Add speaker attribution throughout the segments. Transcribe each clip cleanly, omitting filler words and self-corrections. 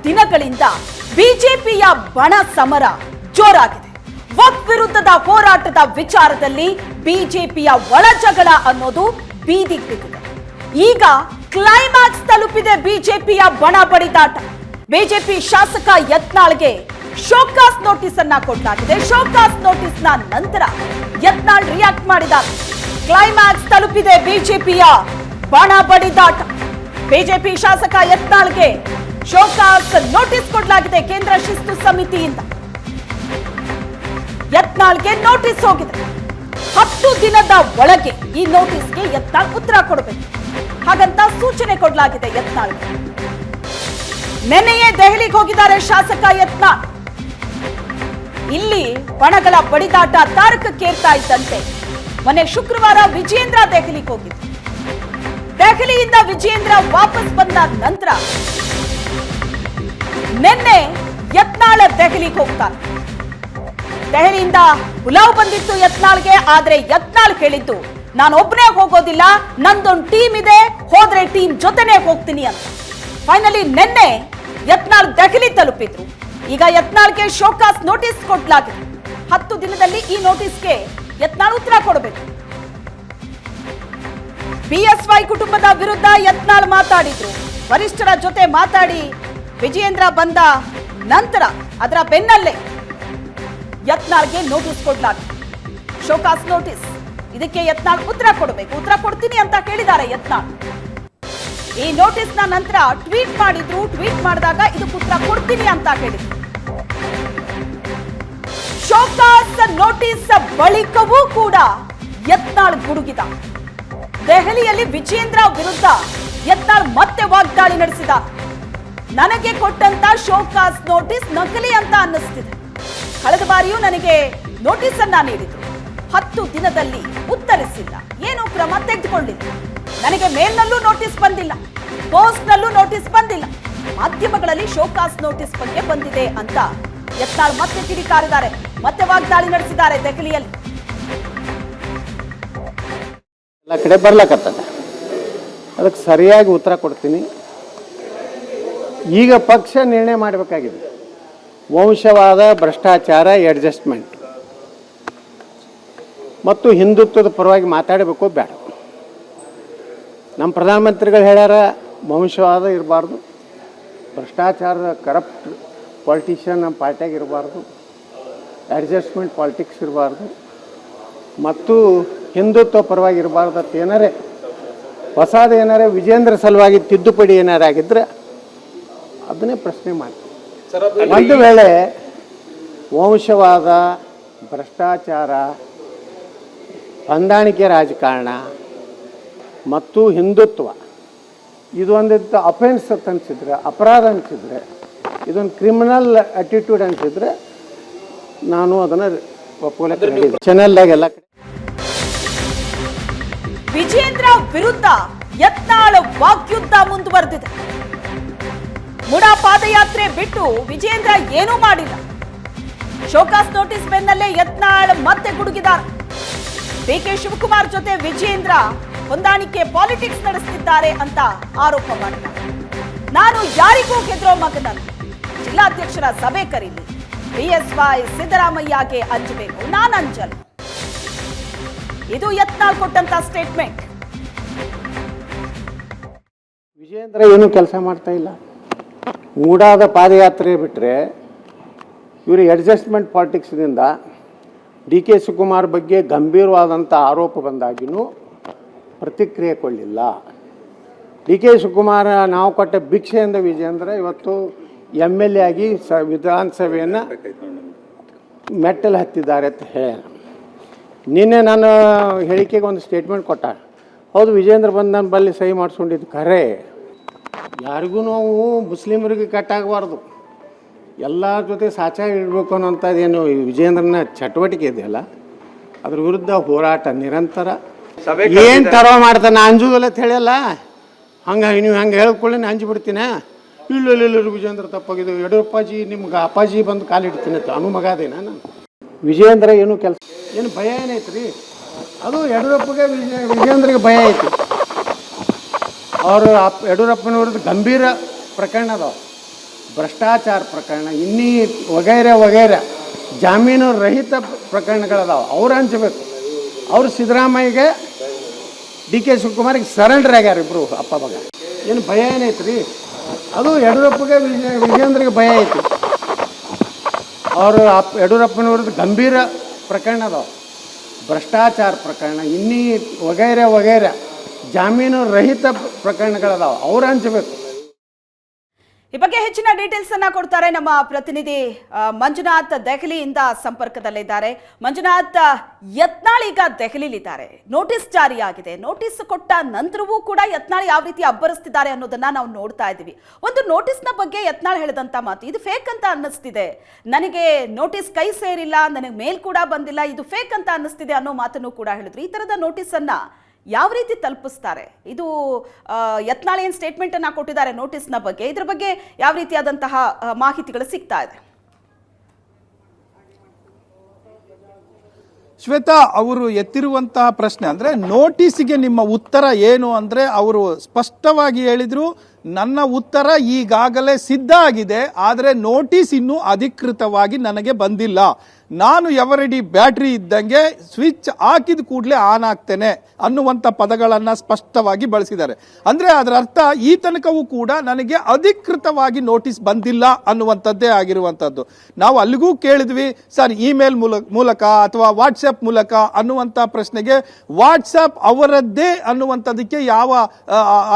Speaker 1: ದಿನಗಳಿಂದ ಬಿಜೆಪಿಯ ಬಣ ಸಮರ ಜೋರಾಗಿದೆ. ವಕ್ಫ್ ವಿರುದ್ಧದ ಹೋರಾಟದ ವಿಚಾರದಲ್ಲಿ ಬಿಜೆಪಿಯ ಒಳಜಗಳ ಅನ್ನೋದು ಬೀದಿಗೆ ಬಿದ್ದಿದೆ. ಈಗ ಕ್ಲೈಮ್ಯಾಕ್ಸ್ ತಲುಪಿದೆ ಬಿಜೆಪಿಯ ಬಣ ಬಡಿದಾಟ. ಬಿಜೆಪಿ ಶಾಸಕ ಯತ್ನಾಳ್ಗೆ ಶೋಕಾಸ್ ನೋಟಿಸ್ ಅನ್ನ ಕೊಡಲಾಗಿದೆ. ಶೋಕಾಸ್ ನೋಟಿಸ್ ನ ನಂತರ ಯತ್ನಾಳ್ ರಿಯಾಕ್ಟ್ ಮಾಡಿದ್ದಾರೆ. ಕ್ಲೈಮ್ಯಾಕ್ಸ್ ತಲುಪಿದೆ ಬಿಜೆಪಿಯ ಬಣ ಬಡಿದಾಟ. ಬಿಜೆಪಿ ಶಾಸಕ ಯತ್ನಾಳ್ಗೆ ಶೋಕಾಸ್ ನೋಟಿಸ್ ಕೊಡಲಾಗಿದೆ ಕೇಂದ್ರ ಶಿಸ್ತು ಸಮಿತಿಯಿಂದ. ಯತ್ನಾಳ್ಗೆ ನೋಟಿಸ್ ಹೋಗಿದೆ. 10 ದಿನದ ಒಳಗೆ ಈ ನೋಟಿಸ್ಗೆ ಯತ್ನಾಳ್ ಉತ್ತರ ಕೊಡಬೇಕು ಹಾಗಂತ ಸೂಚನೆ ಕೊಡಲಾಗಿದೆ ಯತ್ನಾಳ್ಗೆ. ನೆನ್ನೆಯೇ ದೆಹಲಿಗೆ ಹೋಗಿದ್ದಾರೆ ಶಾಸಕ ಯತ್ನಾಳ್. ಇಲ್ಲಿ ಬಣಗಳ ಬಡಿದಾಟ ತಾರಕಕ್ಕೇರ್ತಾ ಇದ್ದಂತೆ ಮೊನ್ನೆ ಶುಕ್ರವಾರ ವಿಜೇಂದ್ರ ದೆಹಲಿಗೆ ಹೋಗಿದ್ರು. ದೆಹಲಿಯಿಂದ ವಿಜೇಂದ್ರ ವಾಪಸ್ ಬಂದ ನಂತರ ನಿನ್ನೆ ಯತ್ನಾಳ್ ದೆಹಲಿಗೆ ಹೋಗ್ತಾರೆ. ದೆಹಲಿಯಿಂದ ಪುಲಾವ್ ಬಂದಿತ್ತು ಯತ್ನಾಳ್ಗೆ. ಆದ್ರೆ ಯತ್ನಾಳ್ ಹೇಳಿದ್ದು, ನಾನು ಒಬ್ಬನೇ ಹೋಗೋದಿಲ್ಲ, ನಂದೊಂದು ಟೀಮ್ ಇದೆ, ಹೋದ್ರೆ ಟೀಮ್ ಜೊತೆನೆ ಹೋಗ್ತೀನಿ ಅಂತ. ಫೈನಲಿ ನಿನ್ನೆ ಯತ್ನಾಳ್ ದೆಹಲಿ ತಲುಪಿದ್ರು. ಈಗ ಯತ್ನಾಳ್ಗೆ ಶೋಕಾಸ್ ನೋಟಿಸ್ ಕೊಡಲಾಗಿದೆ. 10 ದಿನದಲ್ಲಿ ಈ ನೋಟಿಸ್ಗೆ ಯತ್ನಾಳ್ ಉತ್ತರ ಕೊಡಬೇಕು. ಬಿಎಸ್ವೈ ಕುಟುಂಬದ ವಿರುದ್ಧ ಯತ್ನಾಳ್ ಮಾತಾಡಿದ್ರು. ವರಿಷ್ಠರ ಜೊತೆ ಮಾತಾಡಿ ವಿಜಯೇಂದ್ರ ಬಂದ ನಂತರ ಅದರ ಬೆನ್ನಲ್ಲೇ ಯತ್ನಾಳ್ಗೆ ನೋಟಿಸ್ ಕೊಡಲಾಗಿದೆ. Show cause notice. ಇದಕ್ಕೆ ಯತ್ನಾಳ್ ಉತ್ತರ ಕೊಡಬೇಕು. ಉತ್ತರ ಕೊಡ್ತೀನಿ ಅಂತ ಹೇಳಿದ್ದಾರೆ ಯತ್ನಾಳ್. ಈ ನೋಟಿಸ್ ನ ನಂತರ ಟ್ವೀಟ್ ಮಾಡಿದ್ರು. ಟ್ವೀಟ್ ಮಾಡಿದಾಗ ಇದಕ್ಕೆ ಉತ್ತರ ಕೊಡ್ತೀನಿ ಅಂತ ಹೇಳಿದ್ರು. ಶೋಕಾಸ್ ನೋಟಿಸ್ ಬಳಿಕವೂ ಕೂಡ ಯತ್ನಾಳ್ ಗುಡುಗಿದ. ದೆಹಲಿಯಲ್ಲಿ ವಿಜೇಂದ್ರ ವಿರುದ್ಧ ಯತ್ನಾಳ್ ಮತ್ತೆ ವಾಗ್ದಾಳಿ ನಡೆಸಿದ. ನನಗೆ ಕೊಟ್ಟಂತ ಶೋಕಾಸ್ ನೋಟಿಸ್ ನಕಲಿ ಅಂತ ಅನ್ನಿಸ್ತಿದೆ. ಕಳೆದ ಬಾರಿಯೂ ನನಗೆ ನೋಟಿಸ್ ಅನ್ನ ನೀಡಿದ್ರು. 10 ದಿನದಲ್ಲಿ ಉತ್ತರಿಸಿಲ್ಲ, ಏನು ಕ್ರಮ ತೆಗೆದುಕೊಳ್ಳಿಲ್ಲ. ನನಗೆ ಮೇಲ್ನಲ್ಲೂ ನೋಟಿಸ್ ಬಂದಿಲ್ಲ, ಪೋಸ್ಟ್ ನಲ್ಲೂ ನೋಟಿಸ್ ಬಂದಿಲ್ಲ. ಮಾಧ್ಯಮಗಳಲ್ಲಿ ಶೋಕಾಸ್ ನೋಟಿಸ್ ಬಗ್ಗೆ ಬಂದಿದೆ ಅಂತ ಯತ್ನಾಳ್ ಮತ್ತೆ ಕಿಡಿಕಾರಿದ್ದಾರೆ. ಮತ್ತೆ ವಾಗ್ದಾಳಿ ನಡೆಸಿದ್ದಾರೆ ದೆಹಲಿಯಲ್ಲಿ.
Speaker 2: ಎಲ್ಲ ಕಡೆ ಬರ್ಲಕತ್ತದ, ಅದಕ್ಕೆ ಸರಿಯಾಗಿ ಉತ್ತರ ಕೊಡ್ತೀನಿ. ಈಗ ಪಕ್ಷ ನಿರ್ಣಯ ಮಾಡಬೇಕಾಗಿದೆ. ವಂಶವಾದ, ಭ್ರಷ್ಟಾಚಾರ, ಅಡ್ಜಸ್ಟ್ಮೆಂಟ್ ಮತ್ತು ಹಿಂದುತ್ವದ ಪರವಾಗಿ ಮಾತಾಡಬೇಕು ಬೇಡ. ನಮ್ಮ ಪ್ರಧಾನಮಂತ್ರಿಗಳು ಹೇಳ್ಯಾರ, ವಂಶವಾದ ಇರಬಾರ್ದು, ಭ್ರಷ್ಟಾಚಾರದ ಕರಪ್ಟ್ ಪಾಲಿಟಿಷಿಯನ್ ನಮ್ಮ ಪಾರ್ಟಿಯಾಗ ಇರಬಾರ್ದು, ಅಡ್ಜಸ್ಟ್ಮೆಂಟ್ ಪಾಲಿಟಿಕ್ಸ್ ಇರಬಾರ್ದು ಮತ್ತು ಹಿಂದುತ್ವ ಪರವಾಗಿ ಇರಬಾರ್ದು ಅಂತ ಏನಾರೇ ಹೊಸದು ಏನಾರೇ ವಿಜೇಂದ್ರ ಸಲುವಾಗಿ ತಿದ್ದುಪಡಿ ಏನಾರಾಗಿದ್ದರೆ ಅದನ್ನೇ ಪ್ರಶ್ನೆ ಮಾಡ್ತೀವಿ. ಒಂದು ವೇಳೆ ವಂಶವಾದ, ಭ್ರಷ್ಟಾಚಾರ, ಹೊಂದಾಣಿಕೆ ರಾಜಕಾರಣ ಮತ್ತು ಹಿಂದುತ್ವ ಇದೊಂದಿತ್ತು ಅಫೆನ್ಸ್ ಅಂತ ಅನಿಸಿದ್ರೆ, ಅಪರಾಧ ಅನಿಸಿದ್ರೆ, ಇದೊಂದು ಕ್ರಿಮಿನಲ್ ಅಟಿಟ್ಯೂಡ್ ಅನಿಸಿದ್ರೆ ನಾನು ಅದನ್ನು ಒಪ್ಕೊಳ್ಳೋಕೆ ಚಾನೆಲ್ದಾಗೆಲ್ಲ.
Speaker 1: ವಿಜೇಂದ್ರ ವಿರುದ್ಧ ಯತ್ನಾಳ್ ವಾಗ್ಯುದ್ಧ ಮುಂದುವರೆದಿದೆ. ಮುಡಾ ಪಾದಯಾತ್ರೆ ಬಿಟ್ಟು ವಿಜೇಂದ್ರ ಏನೂ ಮಾಡಿಲ್ಲ. ಶೋಕಾಸ್ ನೋಟಿಸ್ ಬೆನ್ನಲ್ಲೇ ಯತ್ನಾಳ್ ಮತ್ತೆ ಗುಡುಗಿದ್ದಾರೆ. ಡಿಕೆ ಶಿವಕುಮಾರ್ ಜೊತೆ ವಿಜೇಂದ್ರ ಹೊಂದಾಣಿಕೆ ಪಾಲಿಟಿಕ್ಸ್ ನಡೆಸುತ್ತಿದ್ದಾರೆ ಅಂತ ಆರೋಪ ಮಾಡಿದ್ದಾರೆ. ನಾನು ಯಾರಿಗೂ ಹೆದರೋ ಮಗನಲ್ಲ, ಜಿಲ್ಲಾಧ್ಯಕ್ಷರ ಸಭೆ ಕರೀಲಿ, ಬಿಎಸ್ವೈ ಸಿದ್ದರಾಮಯ್ಯಗೆ ಅಂಜಬೇಕು, ನಾನು ಅಂಜಲ್ಲ. ಇದು ಯತ್ನಾಳ್ ಕೊಟ್ಟಂತ ಸ್ಟೇಟ್ಮೆಂಟ್.
Speaker 2: ವಿಜೇಂದ್ರ ಏನು ಕೆಲಸ ಮಾಡ್ತಾ ಇಲ್ಲ. ಮೂಡಾದ ಪಾದಯಾತ್ರೆ ಬಿಟ್ಟರೆ ಇವರು ಅಡ್ಜಸ್ಟ್ಮೆಂಟ್ ಪಾಲಿಟಿಕ್ಸ್ನಿಂದ ಡಿ ಕೆ ಶಿವಕುಮಾರ್ ಬಗ್ಗೆ ಗಂಭೀರವಾದಂಥ ಆರೋಪ ಬಂದಾಗಿಯೂ ಪ್ರತಿಕ್ರಿಯೆ ಕೊಡಲಿಲ್ಲ. ಡಿ ಕೆ ಶಿವಕುಮಾರ್ ನಾವು ಕೊಟ್ಟ ಭಿಕ್ಷೆಯಿಂದ ವಿಜೇಂದ್ರ ಇವತ್ತು MLA ಆಗಿ ವಿಧಾನಸಭೆಯನ್ನು ಮೆಟ್ಟಲು ಹತ್ತಿದ್ದಾರೆ ಅಂತ ಹೇಳ. ನಿನ್ನೆ ನಾನು ಹೇಳಿಕೆಗೆ ಒಂದು ಸ್ಟೇಟ್ಮೆಂಟ್ ಕೊಟ್ಟ. ಹೌದು, ವಿಜೇಂದ್ರ ಬಂದು ನನ್ನ ಬಲ್ಲಿ ಸಹಿ ಮಾಡಿಸ್ಕೊಂಡಿದ್ದು ಖರೆ. ಯಾರಿಗೂ ನಾವು ಮುಸ್ಲಿಮರಿಗೆ ಕಟ್ಟಾಗಬಾರ್ದು, ಎಲ್ಲರ ಜೊತೆ ಸಾಚ ಇಡಬೇಕು ಅನ್ನೋಂಥದ್ದೇನು ವಿಜೇಂದ್ರನ ಚಟುವಟಿಕೆ ಇದೆಯಲ್ಲ, ಅದ್ರ ವಿರುದ್ಧ ಹೋರಾಟ ನಿರಂತರ. ಏನು ತರವ ಮಾಡ್ತಾನೆ, ಅಂಜುದಲ್ಲ ಅಂತ ಹೇಳಿಯಲ್ಲ, ಹಂಗೆ ನೀವು ಹಂಗೆ ಹೇಳ್ಕೊಳ್ಳಿ ನಾನು ಅಂಜಿಬಿಡ್ತೀನ. ಇಲ್ಲ ವಿಜೇಂದ್ರ ತಪ್ಪಾಗಿದ್ದು, ಯಡಿಯೂರಪ್ಪಾಜಿ ನಿಮ್ಗೆ ಅಪ್ಪಾಜಿ ಬಂದು ಕಾಲಿಡ್ತೀನಿ ಅಂತ ಅನು ಮಗ ಅದೇನ ನಾನು. ವಿಜೇಂದ್ರ ಏನು ಕೆಲಸ ಏನು ಭಯ ಏನೈತೆ ರೀ, ಅದು ಯಡಿಯೂರಪ್ಪಗೆ ವಿಜೇಂದ್ರಿಗೆ ಭಯ ಐತಿ. ಅವರು ಯಡಿಯೂರಪ್ಪನ ವಿರುದ್ಧ ಗಂಭೀರ ಪ್ರಕರಣ ಅದಾವ. ಭ್ರಷ್ಟಾಚಾರ ಪ್ರಕರಣ ಇನ್ನೀ ವಗೈರೆ ವಗೈರೆ ಜಾಮೀನು ರಹಿತ ಪ್ರಕರಣಗಳದಾವೆ, ಅವ್ರು ಹಂಚಬೇಕು. ಅವರು ಸಿದ್ದರಾಮಯ್ಯಗೆ ಡಿ ಕೆ ಶಿವಕುಮಾರಿಗೆ ಸರೆಂಡರ್ ಆಗ್ಯಾರ ಇಬ್ಬರು ಅಪ್ಪ ಮಗ. ಏನು ಭಯ ಏನೈತೆ ರೀ? ಅದು ಯಡಿಯೂರಪ್ಪಗೆ ವಿಜೇಂದ್ರಿಗೆ ಭಯ ಐತಿ. ಅವರು ಯಡಿಯೂರಪ್ಪನ ವಿರುದ್ಧ ಗಂಭೀರ ಪ್ರಕರಣ ಅದಾವೆ, ಭ್ರಷ್ಟಾಚಾರ ಪ್ರಕರಣ ಇನ್ನೀ ವಗೈರೆ ವಗೈರೆ ಜಾಮೀನು ರಹಿತ ಪ್ರಕರಣಗಳದಾವೆ, ಅವ್ರು ಹಂಚಬೇಕು.
Speaker 1: ಈ ಬಗ್ಗೆ ಹೆಚ್ಚಿನ ಡೀಟೇಲ್ಸ್ ಅನ್ನ ಕೊಡ್ತಾರೆ ನಮ್ಮ ಪ್ರತಿನಿಧಿ ಮಂಜುನಾಥ್, ದೆಹಲಿಯಿಂದ ಸಂಪರ್ಕದಲ್ಲಿದ್ದಾರೆ. ಮಂಜುನಾಥ್, ಯತ್ನಾಳ್ ಈಗ ದೆಹಲಿಲಿದ್ದಾರೆ, ನೋಟಿಸ್ ಜಾರಿಯಾಗಿದೆ. ನೋಟಿಸ್ ಕೊಟ್ಟ ನಂತರವೂ ಕೂಡ ಯತ್ನಾಳ್ ಯಾವ ರೀತಿ ಅಬ್ಬರಿಸ್ತಿದ್ದಾರೆ ಅನ್ನೋದನ್ನ ನಾವು ನೋಡ್ತಾ ಇದ್ದೀವಿ. ಒಂದು ನೋಟಿಸ್ನ ಬಗ್ಗೆ ಯತ್ನಾಳ್ ಹೇಳಿದಂತ ಮಾತು ಇದು ಫೇಕ್ ಅಂತ ಅನ್ನಿಸ್ತಿದೆ, ನನಗೆ ನೋಟಿಸ್ ಕೈ ಸೇರಿಲ್ಲ, ನನಗೆ ಮೇಲ್ ಕೂಡ ಬಂದಿಲ್ಲ, ಇದು ಫೇಕ್ ಅಂತ ಅನ್ನಿಸ್ತಿದೆ ಅನ್ನೋ ಮಾತನ್ನು ಕೂಡ ಹೇಳಿದ್ರು. ಈ ತರದ ನೋಟಿಸ್ ಅನ್ನ ಯಾವ ರೀತಿ ತಲುಪಿಸ್ತಾರೆ? ಇದು ಯತ್ನಾಳ್ ಏನು ಸ್ಟೇಟ್ಮೆಂಟ್ ಅನ್ನ ಕೊಟ್ಟಿದ್ದಾರೆ ನೋಟಿಸ್ನ ಬಗ್ಗೆ, ಇದ್ರ ಬಗ್ಗೆ ಯಾವ ರೀತಿಯಾದಂತಹ ಮಾಹಿತಿಗಳು ಸಿಗ್ತಾ ಇದೆ?
Speaker 3: ಶ್ವೇತಾ, ಅವರು ಎತ್ತಿರುವಂತಹ ಪ್ರಶ್ನೆ ಅಂದ್ರೆ ನೋಟಿಸ್ಗೆ ನಿಮ್ಮ ಉತ್ತರ ಏನು ಅಂದ್ರೆ ಅವರು ಸ್ಪಷ್ಟವಾಗಿ ಹೇಳಿದ್ರು, ನನ್ನ ಉತ್ತರ ಈಗಾಗಲೇ ಸಿದ್ಧ ಆಗಿದೆ, ಆದರೆ ನೋಟಿಸ್ ಇನ್ನೂ ಅಧಿಕೃತವಾಗಿ ನನಗೆ ಬಂದಿಲ್ಲ. ನಾನು ಎವರೆಡಿ ಬ್ಯಾಟ್ರಿ ಇದ್ದಂಗೆ ಸ್ವಿಚ್ ಹಾಕಿದ ಕೂಡಲೇ ಆನ್ ಆಗ್ತೇನೆ ಅನ್ನುವಂಥ ಪದಗಳನ್ನು ಸ್ಪಷ್ಟವಾಗಿ ಬಳಸಿದ್ದಾರೆ. ಅಂದರೆ ಅದರ ಅರ್ಥ ಈ ತನಕವೂ ಕೂಡ ನನಗೆ ಅಧಿಕೃತವಾಗಿ ನೋಟಿಸ್ ಬಂದಿಲ್ಲ ಅನ್ನುವಂಥದ್ದೇ ಆಗಿರುವಂಥದ್ದು. ನಾವು ಅಲ್ಲಿಗೂ ಕೇಳಿದ್ವಿ, ಸರ್ ಇಮೇಲ್ ಮೂಲಕ ಅಥವಾ ವಾಟ್ಸಪ್ ಮೂಲಕ ಅನ್ನುವಂಥ ಪ್ರಶ್ನೆಗೆ ವಾಟ್ಸಪ್ ಅವರದ್ದೇ ಅನ್ನುವಂಥದ್ದಕ್ಕೆ ಯಾವ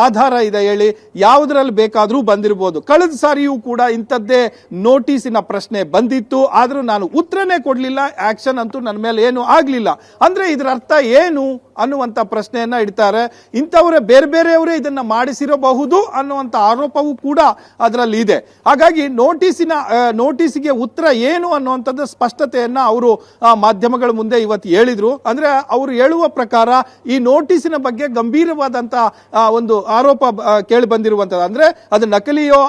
Speaker 3: ಆಧಾರ ಇದೆ ಹೇಳಿ? ಯಾವುದರಲ್ಲಿ ಬೇಕಾದರೂ ಬಂದಿರಬಹುದು. ಕಳೆದ ಸಾರಿಯೂ ಕೂಡ ಇಂಥದ್ದೇ ನೋಟಿಸಿನ ಪ್ರಶ್ನೆ ಬಂದಿತ್ತು, ಆದರೂ ನಾನು ಉತ್ತರನೇ ಕೊಡಲಿಲ್ಲ, ಆಕ್ಷನ್ ಅಂತೂ ನನ್ನ ಮೇಲೆ ಏನು ಆಗಲಿಲ್ಲ. ಅಂದ್ರೆ ಇದರ ಅರ್ಥ ಏನು ಅನ್ನುವಂಥ ಪ್ರಶ್ನೆಯನ್ನ ಇಡ್ತಾರೆ. ಇಂಥವರೇ ಬೇರೆ ಬೇರೆಯವರೇ ಇದನ್ನ ಮಾಡಿಸಿರಬಹುದು ಅನ್ನುವಂಥ ಆರೋಪವೂ ಕೂಡ ಅದರಲ್ಲಿ ಇದೆ. ಹಾಗಾಗಿ ನೋಟಿಸ್ಗೆ ಉತ್ತರ ಏನು ಅನ್ನುವಂಥದ್ದು ಸ್ಪಷ್ಟತೆಯನ್ನ ಅವರು ಮಾಧ್ಯಮಗಳ ಮುಂದೆ ಇವತ್ತು ಹೇಳಿದ್ರು. ಅಂದ್ರೆ ಅವರು ಹೇಳುವ ಪ್ರಕಾರ ಈ ನೋಟಿಸಿನ ಬಗ್ಗೆ ಗಂಭೀರವಾದಂತ ಒಂದು ಆರೋಪ ಕೇಳಿ ಬಂದಿರುವಂತದ್ದು. ಅಂದ್ರೆ ಅದು ನಕಲಿಯೋ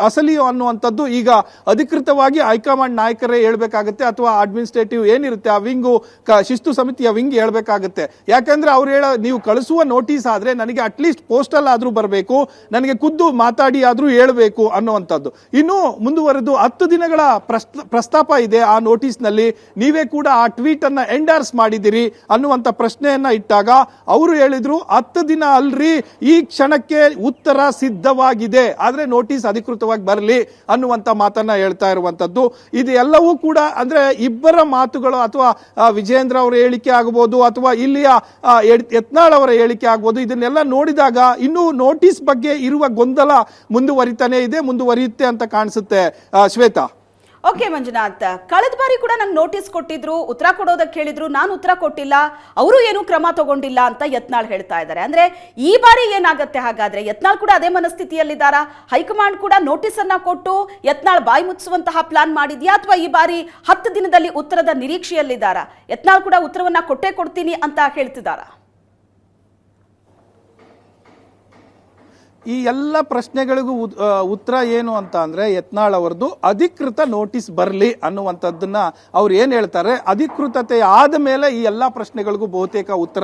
Speaker 3: ಅಸಲಿಯೋ ಅನ್ನುವಂಥದ್ದು ಈಗ ಅಧಿಕೃತವಾಗಿ ಹೈಕಮಾಂಡ್ ನಾಯಕರೇ ಹೇಳ್ಬೇಕಾಗುತ್ತೆ, ಅಥವಾ ಅಡ್ಮಿನಿಸ್ಟ್ರೇಟಿವ್ ಏನಿರುತ್ತೆ ಆ ವಿಂಗು, ಶಿಸ್ತು ಸಮಿತಿಯ ವಿಂಗ್ ಹೇಳ್ಬೇಕಾಗುತ್ತೆ. ಯಾಕಂದ್ರೆ ಅವ್ರು ನೀವು ಕಳಿಸುವ ನೋಟಿಸ್ ಆದ್ರೆ ನನಗೆ ಅಟ್ಲೀಸ್ಟ್ ಪೋಸ್ಟಲ್ ಆದ್ರೂ ಬರಬೇಕು, ನನಗೆ ಖುದ್ದು ಮಾತಾಡಿ ಆದ್ರೂ ಹೇಳಬೇಕು ಅನ್ನುವಂಥದ್ದು. ಇನ್ನು ಮುಂದುವರೆದು 10 ದಿನಗಳ ಪ್ರಸ್ತಾಪ ಇದೆ ಆ ನೋಟಿಸ್ ನಲ್ಲಿ, ನೀವೇ ಕೂಡ ಆ ಟ್ವೀಟ್ ಅನ್ನ ಎಂಡಾರ್ಸ್ ಮಾಡಿದಿರಿ ಅನ್ನುವಂಥ ಪ್ರಶ್ನೆಯನ್ನ ಇಟ್ಟಾಗ ಅವರು ಹೇಳಿದ್ರು 10 ದಿನ ಅಲ್ರಿ, ಈ ಕ್ಷಣಕ್ಕೆ ಉತ್ತರ ಸಿದ್ಧವಾಗಿದೆ, ಆದ್ರೆ ನೋಟಿಸ್ ಅಧಿಕೃತವಾಗಿ ಬರಲಿ ಅನ್ನುವಂಥ ಮಾತನ್ನ ಹೇಳ್ತಾ ಇರುವಂತದ್ದು. ಇದು ಎಲ್ಲವೂ ಕೂಡ ಅಂದ್ರೆ ಇಬ್ಬರ ಮಾತುಗಳು, ಅಥವಾ ವಿಜೇಂದ್ರ ಅವರ ಹೇಳಿಕೆ ಆಗಬಹುದು ಅಥವಾ ಇಲ್ಲಿಯ ಯತ್ನಾಳ್ ಅವರ ಹೇಳಿಕೆ ಆಗಬಹುದು. ಇದನ್ನೆಲ್ಲ ನೋಡಿದಾಗ ಇನ್ನೂ ನೋಟಿಸ್ ಬಗ್ಗೆ ಇರುವ ಗೊಂದಲ ಮುಂದುವರಿಯುತ್ತೆ ಅಂತ ಕಾಣಿಸುತ್ತೆ. ಶ್ವೇತಾ,
Speaker 1: ಓಕೆ ಮಂಜುನಾಥ್, ಕಳೆದ ಬಾರಿ ಕೂಡ ನಂಗೆ ನೋಟಿಸ್ ಕೊಟ್ಟಿದ್ರು, ಉತ್ತರ ಕೊಡೋದಕ್ಕೆ ಹೇಳಿದ್ರು, ನಾನು ಉತ್ತರ ಕೊಟ್ಟಿಲ್ಲ, ಅವರು ಏನು ಕ್ರಮ ತಗೊಂಡಿಲ್ಲ ಅಂತ ಯತ್ನಾಳ್ ಹೇಳ್ತಾ ಇದ್ದಾರೆ. ಅಂದ್ರೆ ಈ ಬಾರಿ ಏನಾಗುತ್ತೆ ಹಾಗಾದ್ರೆ? ಯತ್ನಾಳ್ ಕೂಡ ಅದೇ ಮನಸ್ಥಿತಿಯಲ್ಲಿದ್ದಾರಾ? ಹೈಕಮಾಂಡ್ ಕೂಡ ನೋಟಿಸ್ ಅನ್ನ ಕೊಟ್ಟು ಯತ್ನಾಳ್ ಬಾಯಿ ಮುಚ್ಚಿಸುವಂತಹ ಪ್ಲಾನ್ ಮಾಡಿದ್ಯಾ, ಅಥವಾ ಈ ಬಾರಿ 10 ದಿನದಲ್ಲಿ ಉತ್ತರದ ನಿರೀಕ್ಷೆಯಲ್ಲಿದ್ದಾರಾ? ಯತ್ನಾಳ್ ಕೂಡ ಉತ್ತರವನ್ನ ಕೊಟ್ಟೇ ಕೊಡ್ತೀನಿ ಅಂತ ಹೇಳ್ತಿದ್ದಾರಾ?
Speaker 3: ಈ ಎಲ್ಲ ಪ್ರಶ್ನೆಗಳಿಗೂ ಉತ್ತರ ಏನು ಅಂತ ಅಂದ್ರೆ ಯತ್ನಾಳ್ ಅವರದು ಅಧಿಕೃತ ನೋಟಿಸ್ ಬರಲಿ ಅನ್ನುವಂಥದ್ದನ್ನ ಅವ್ರು ಏನ್ ಹೇಳ್ತಾರೆ, ಅಧಿಕೃತತೆ ಆದ ಮೇಲೆ ಈ ಎಲ್ಲಾ ಪ್ರಶ್ನೆಗಳಿಗೂ ಬಹುತೇಕ ಉತ್ತರ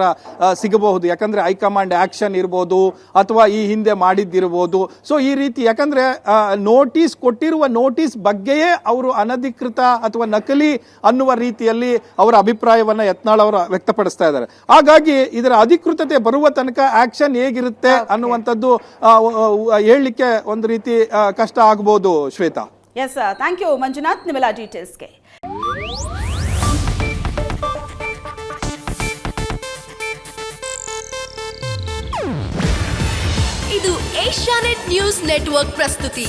Speaker 3: ಸಿಗಬಹುದು. ಯಾಕಂದ್ರೆ ಹೈಕಮಾಂಡ್ ಆಕ್ಷನ್ ಇರ್ಬೋದು ಅಥವಾ ಈ ಹಿಂದೆ ಮಾಡಿದ್ದಿರ್ಬೋದು. ಸೊ ಈ ರೀತಿ ಯಾಕಂದ್ರೆ ನೋಟಿಸ್ ಕೊಟ್ಟಿರುವ ನೋಟಿಸ್ ಬಗ್ಗೆಯೇ ಅವರು ಅನಧಿಕೃತ ಅಥವಾ ನಕಲಿ ಅನ್ನುವ ರೀತಿಯಲ್ಲಿ ಅವರ ಅಭಿಪ್ರಾಯವನ್ನ ಯತ್ನಾಳ್ ಅವರು ವ್ಯಕ್ತಪಡಿಸ್ತಾ ಇದ್ದಾರೆ. ಹಾಗಾಗಿ ಇದರ ಅಧಿಕೃತತೆ ಬರುವ ತನಕ ಆಕ್ಷನ್ ಹೇಗಿರುತ್ತೆ ಅನ್ನುವಂಥದ್ದು ಹೇಳಲಿಕ್ಕೆ ಒಂದು ರೀತಿ ಕಷ್ಟ ಆಗಬಹುದು. Shweta,
Speaker 1: yes, thank you Manjunath ನಿಮ್ಮೆಲ್ಲ ಡೀಟೇಲ್ಸ್ಗೆ.
Speaker 4: ಇದು ಏಷ್ಯಾನೆಟ್ ನ್ಯೂಸ್ ನೆಟ್ವರ್ಕ್ ಪ್ರಸ್ತುತಿ.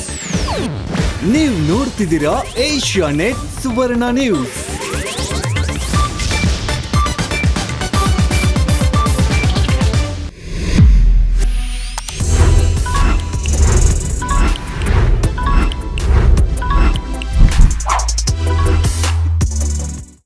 Speaker 5: ನೀವು ನೋಡ್ತಿದ್ದೀರಾ ಏಷ್ಯಾನೆಟ್ ಸುವರ್ಣ ನ್ಯೂಸ್.